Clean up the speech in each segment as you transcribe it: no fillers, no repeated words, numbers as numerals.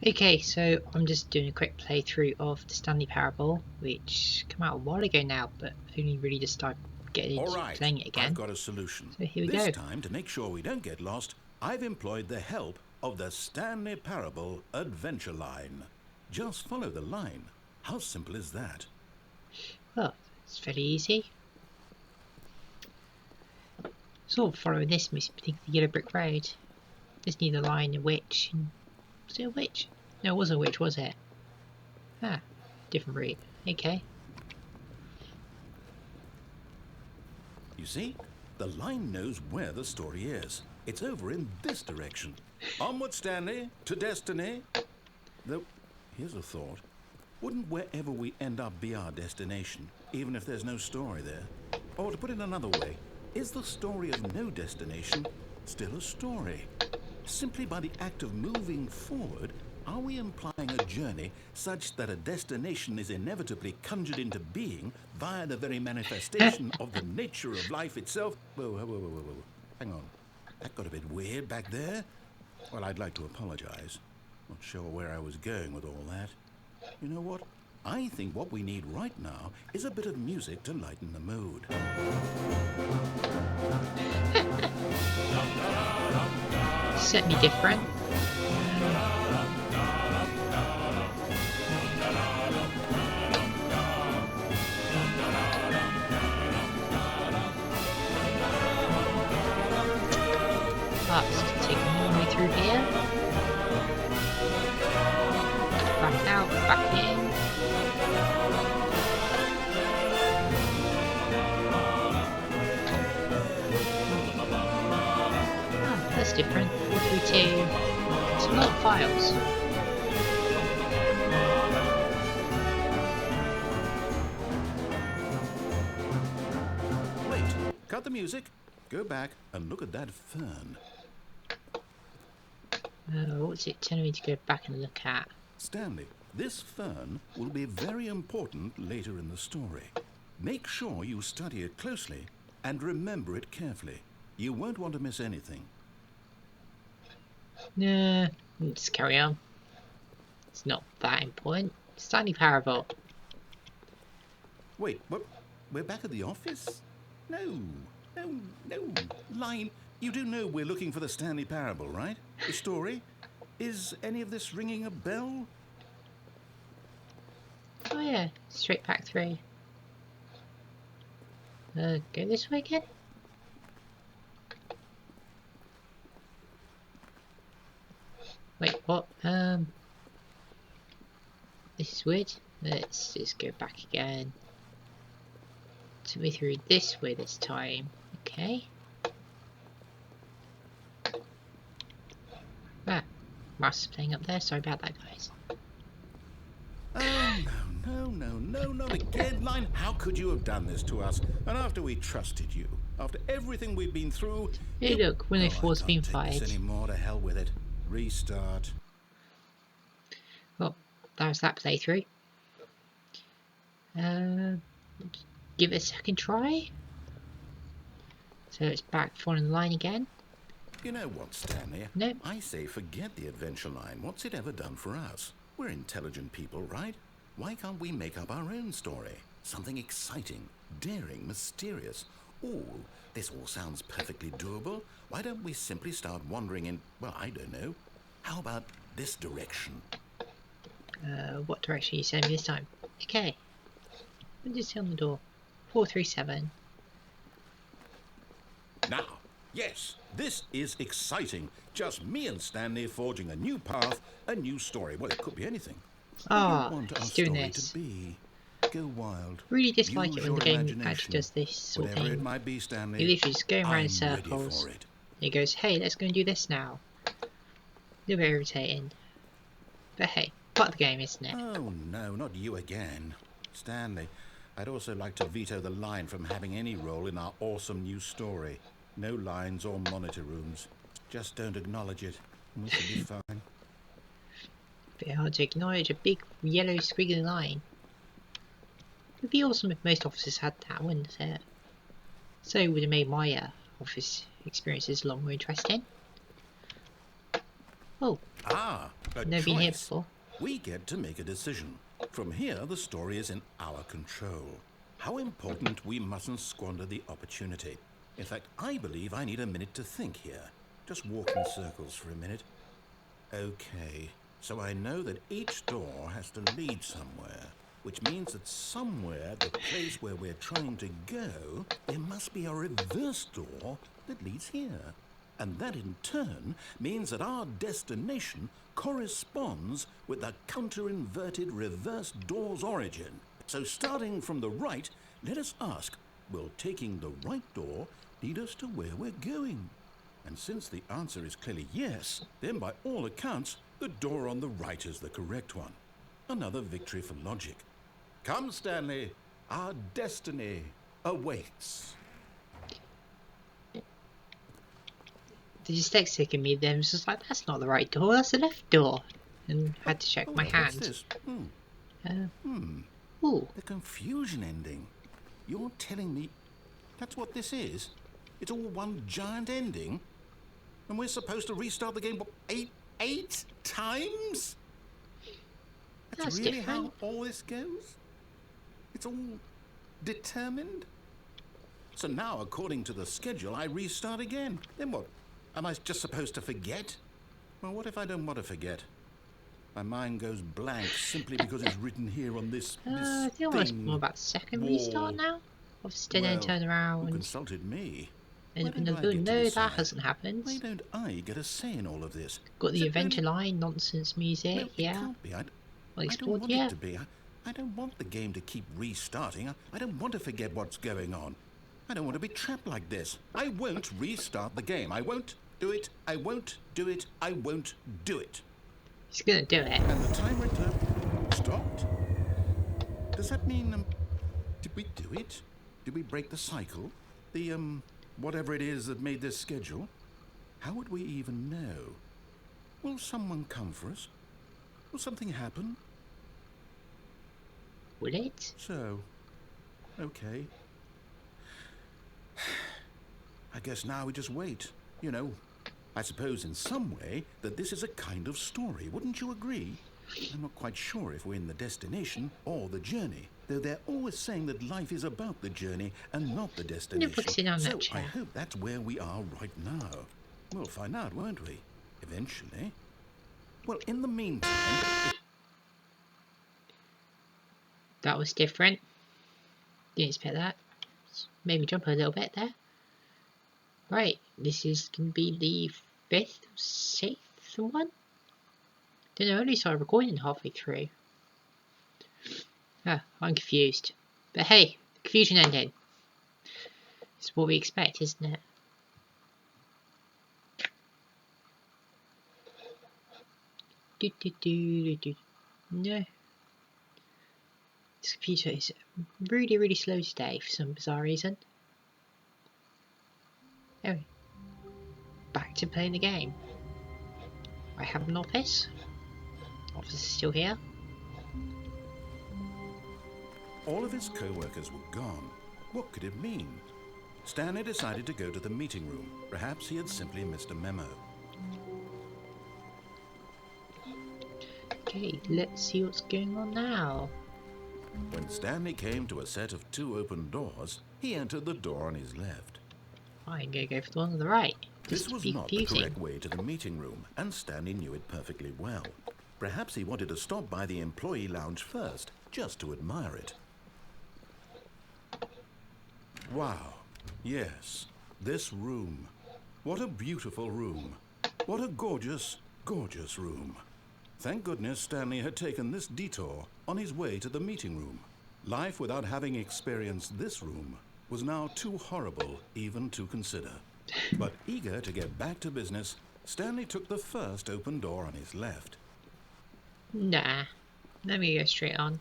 Okay, so I'm just doing a quick playthrough of the Stanley Parable, which came out a while ago now, but only really just started getting All into right, playing it I've again. got a solution. So here we This go. time, to make sure we don't get lost, I've employed the help of the Stanley Parable Adventure Line. Just follow the line. How simple is that? Well, it's fairly easy. Sort of following this particular yellow brick road. Just need a line, a witch. Was it a witch? No, it wasn't a witch, was it? Ah, different route. Okay. You see, the line knows where the story is. It's over in this direction. Onward, Stanley, to destiny. Though, here's a thought. Wouldn't wherever we end up be our destination, even if there's no story there? Or to put it another way, is the story of no destination still a story? Simply by the act of moving forward, are we implying a journey such that a destination is inevitably conjured into being via the very manifestation of the nature of life itself? Whoa. Hang on. That got a bit weird back there. Well, I'd like to apologize. Not sure where I was going with all that. You know what? I think what we need right now is a bit of music to lighten the mood. Certainly different. Ah, just take them all the way through here. Back out, back in. Ah, that's different. 432. It's a lot of files. Wait, cut the music. Go back and look at that fern. What's it telling me to go back and look at? Stanley, this fern will be very important later in the story. Make sure you study it closely and remember it carefully. You won't want to miss anything. Nah, just carry on. It's not that important. Stanley Parable. Wait, what? We're back at the office? No. Line, you do know we're looking for the Stanley Parable, right? The story? Is any of this ringing a bell? Oh yeah, straight back through. Go this way again? Wait, what? This is weird. Let's just go back again. Took me through this way this time. Okay. Ah, mouse is playing up there. Sorry about that, guys. Oh, no, not again, Line. How could you have done this to us? And after we trusted you, after everything we've been through... Hey look, Windows 4's been fired. fired. Anymore, to hell with it. Restart. Well, that was that playthrough. Give it a second try. So it's back following the line again. You know what, Stanley? No. I say forget the adventure line. What's it ever done for us? We're intelligent people, right? Why can't we make up our own story? Something exciting, daring, mysterious. Ooh, this all sounds perfectly doable. Why don't we simply start wandering in, well, I don't know. How about this direction? What direction are you sending me this time? Okay. What did it say on the door? 437. Now, yes, this is exciting. Just me and Stanley forging a new path, a new story. Well, it could be anything. Ah, What do you want our it's doing story this. to be? Go wild. Really dislike Use it when the your game imagination. actually does this sort of Whatever thing. it might be, Stanley. You're literally just going around in I'm circles. ready for it. He goes, hey, let's go and do this now. A little bit irritating. But hey, part of the game, isn't it? Oh no, not you again. Stanley, I'd also like to veto the line from having any role in our awesome new story. No lines or monitor rooms. Just don't acknowledge it, and we should be fine. Bit hard to acknowledge a big yellow squiggly line. It would be awesome if most offices had that, wouldn't it? So it would have made my office experiences a lot more interesting. Oh. Ah, A Never been here choice. before. We get to make a decision. From here, the story is in our control. How important we mustn't squander the opportunity. In fact, I believe I need a minute to think here. Just walk in circles for a minute. Okay, so I know that each door has to lead somewhere, which means that somewhere, the place where we're trying to go, there must be a reverse door that leads here. And that in turn means that our destination corresponds with the counter-inverted reverse door's origin. So starting from the right, let us ask, will taking the right door lead us to where we're going? And since the answer is clearly yes, then by all accounts, the door on the right is the correct one. Another victory for logic. Come, Stanley, our destiny awaits. Dyslexic in me then was just like, that's not the right door, that's the left door. And had to check my What's hand. this? Ooh, The confusion ending. You're telling me that's what this is? It's all one giant ending? And we're supposed to restart the game eight times? That's really different. how all this goes? It's all determined? So now, according to the schedule, I restart again. Then what? Am I just supposed to forget? Well, what if I don't want to forget? My mind goes blank simply because it's written here on this I think almost thing more about the second wall. restart now. Obviously, then turn Who around consulted me? and Why open don't the I door. get to No, that decide? hasn't happened. Why don't I get a say in all of this? Got Is the it adventure really- line, nonsense music, No, it yeah. can't be. Well I don't explored, want yeah. it to be. I don't want the game to keep restarting. I don't want to forget what's going on. I don't want to be trapped like this. I won't restart the game. I won't do it. I won't do it. I won't do it. He's gonna do it. And the timer stopped? Does that mean, did we do it? Did we break the cycle? The, whatever it is that made this schedule? How would we even know? Will someone come for us? Will something happen? Will it? So, okay. I guess now we just wait. You know, I suppose in some way that this is a kind of story. Wouldn't you agree? I'm not quite sure if we're in the destination or the journey, though they're always saying that life is about the journey and not the destination. focusing on So that chair. I hope that's where we are right now. We'll find out, won't we? Eventually. Well, in the meantime... That was different. Didn't expect that. Made me jump a little bit there. Right, this is going to be the 5th or 6th one? Don't know, I only started recording halfway through. Ah, I'm confused. But hey, confusion ending. It's what we expect, isn't it? No. This computer is really, really slow today for some bizarre reason. Oh. Back to playing the game. I have an office. Office is still here. All of his co-workers were gone. What could it mean? Stanley decided to go to the meeting room. Perhaps he had simply missed a memo. Okay, let's see what's going on now. When Stanley came to a set of 2 open doors, he entered the door on his left. I'm gonna go for the one on the right. This Just to was be not the confusing. correct way to the meeting room, and Stanley knew it perfectly well. Perhaps he wanted to stop by the employee lounge first, just to admire it. Wow. Yes, this room. What a beautiful room. What a gorgeous, gorgeous room. Thank goodness Stanley had taken this detour on his way to the meeting room. Life without having experienced this room was now too horrible even to consider. But eager to get back to business, Stanley took the first open door on his left. Nah, let me go straight on.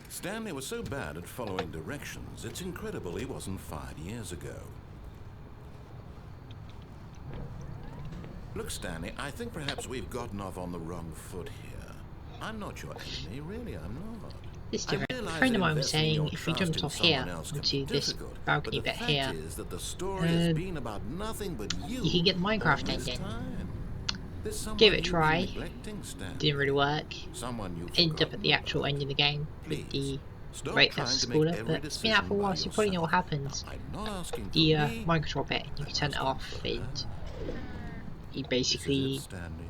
Stanley was so bad at following directions, it's incredible he wasn't fired years ago. Look, Stanley, I think perhaps we've gotten off on the wrong foot here. I'm not your enemy, really, I'm not. This I different. A realize friend of that mine was investing saying your if we trust jumped in off here someone else can onto be this difficult, balcony but the bit fact here, is that the story has been about nothing but you you can get Minecraft all this ending. time. There's Give someone it a you've been try. neglecting, Stanley. Didn't really work. Someone you've Ended up at the forgotten actual about. end of the game with Please, the stop right that's trying to make smaller, every but it's been out for decision a by while, so you probably know what yourself. happens. Now, I'm not asking for The me. mind control bit, you I'm can turn it asking off, for and her. you This is it, basically Stanley.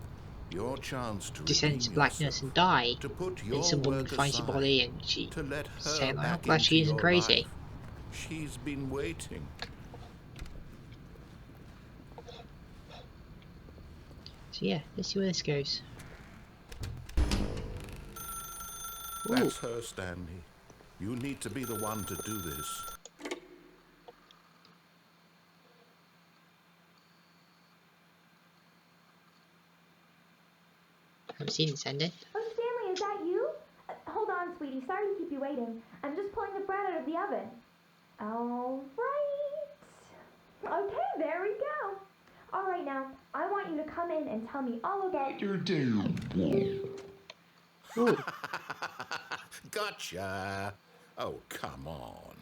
Your chance to descend into redeem blackness yourself. and die. To put And your some woman work finds your aside. body, and she To let her saying like, "I'm back glad into she isn't your crazy." life. She's been waiting. So yeah, let's see where this goes. Ooh. That's her, Stanley. You need to be the one to do this. Haven't seen this ending. Oh, Stanley, is that you? Hold on, sweetie. Sorry to keep you waiting. I'm just pulling the bread out of the oven. All right. Okay, there we go. All right, now, I want you to come in and tell me all about your day. Ooh. Gotcha. Oh, come on.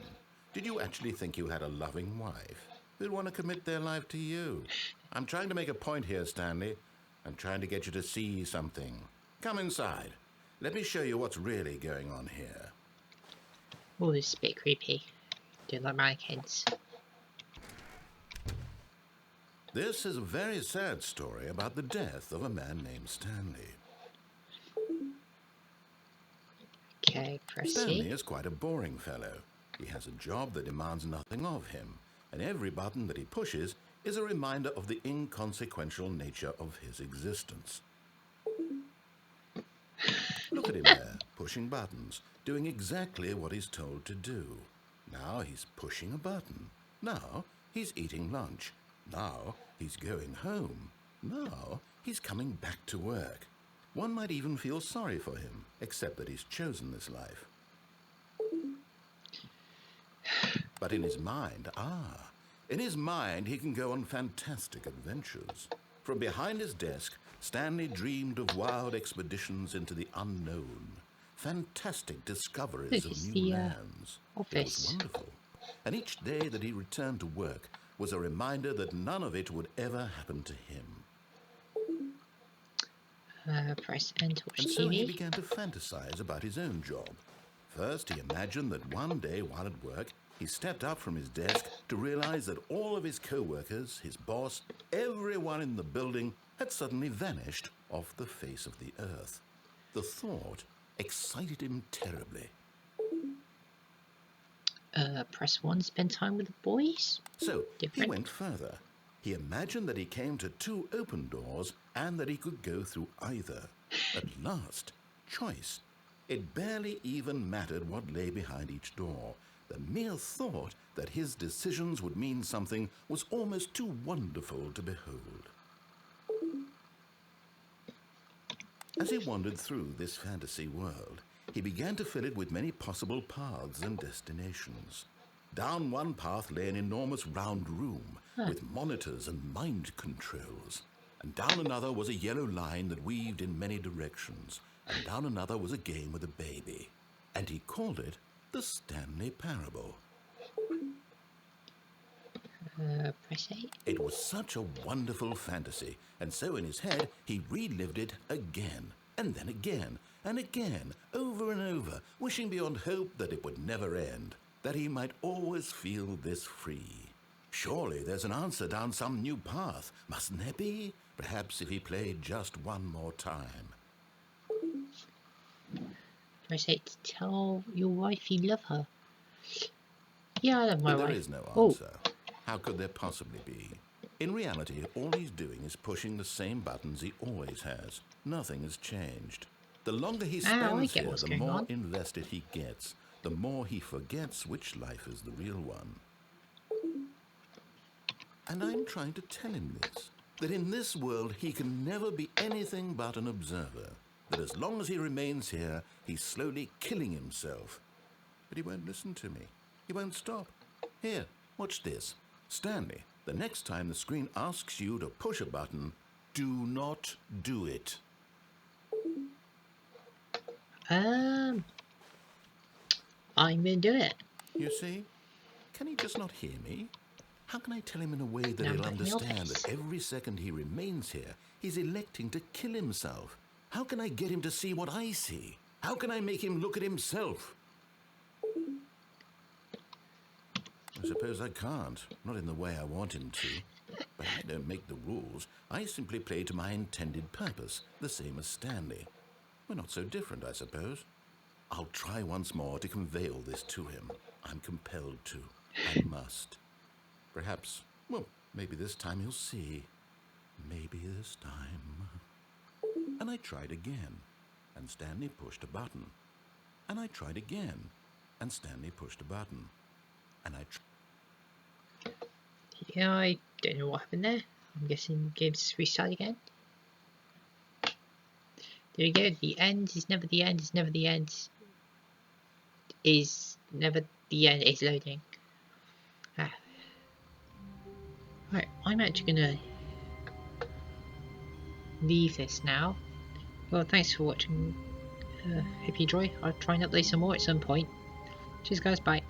Did you actually think you had a loving wife who'd want to commit their life to you? I'm trying to make a point here, Stanley. I'm trying to get you to see something. Come inside. Let me show you what's really going on here. Oh, this is a bit creepy. Don't like mannequins. This is a very sad story about the death of a man named Stanley. Okay, press Stanley C. is quite a boring fellow. He has a job that demands nothing of him, and every button that he pushes is a reminder of the inconsequential nature of his existence. Look at him there, pushing buttons, doing exactly what he's told to do. Now he's pushing a button. Now he's eating lunch. Now he's going home. Now he's coming back to work. One might even feel sorry for him, except that he's chosen this life. But in his mind, he can go on fantastic adventures. From behind his desk, Stanley dreamed of wild expeditions into the unknown, fantastic discoveries This of is new the lands. It was office. wonderful. And each day that he returned to work was a reminder that none of it would ever happen to him. Press N to watch And so he TV. began to fantasize about his own job. First, he imagined that one day while at work, he stepped up from his desk to realize that all of his co-workers, his boss, everyone in the building had suddenly vanished off the face of the earth. The thought excited him terribly. Press 1, spend time with the boys. So he Different. went further. He imagined that he came to 2 open doors and that he could go through either. At last, choice. It barely even mattered what lay behind each door. The mere thought that his decisions would mean something was almost too wonderful to behold. As he wandered through this fantasy world, he began to fill it with many possible paths and destinations. Down one path lay an enormous round room with monitors and mind controls. And down another was a yellow line that weaved in many directions. And down another was a game with a baby. And he called it the Stanley Parable. Press 8. It was such a wonderful fantasy, and so in his head he relived it again, and then again, and again, over and over, wishing beyond hope that it would never end, that he might always feel this free. Surely there's an answer down some new path, mustn't there be? Perhaps if he played just one more time. Press 8 to tell your wife you love her. Yeah, I love my But there wife. is no Oh, answer. How could there possibly be? In reality, all he's doing is pushing the same buttons he always has. Nothing has changed. The longer he I spends get here, what's the going more on. invested he gets, the more he forgets which life is the real one. And I'm trying to tell him this, that in this world he can never be anything but an observer, that as long as he remains here, he's slowly killing himself. But he won't listen to me. He won't stop. Here, watch this. Stanley, the next time the screen asks you to push a button, do not do it. I'm gonna do it. You see? Can he just not hear me? How can I tell him in a way that Now I'm he'll back in the understand office. that every second he remains here, He's electing to kill himself. How can I get him to see what I see? How can I make him look at himself? I suppose I can't. Not in the way I want him to. But I don't make the rules. I simply play to my intended purpose, the same as Stanley. We're not so different, I suppose. I'll try once more to convey all this to him. I'm compelled to. I must. Perhaps, well, maybe this time he'll see. Maybe this time. And I tried again, and Stanley pushed a button. And I tried again, and Stanley pushed a button. And Yeah, I don't know what happened there. I'm guessing the game's restart again. There we go. The end is never the end. Is never the end. Is never the end. It's loading. Right, I'm actually gonna leave this now. Well, thanks for watching. Hope you enjoy. I'll try and upload some more at some point. Cheers, guys. Bye.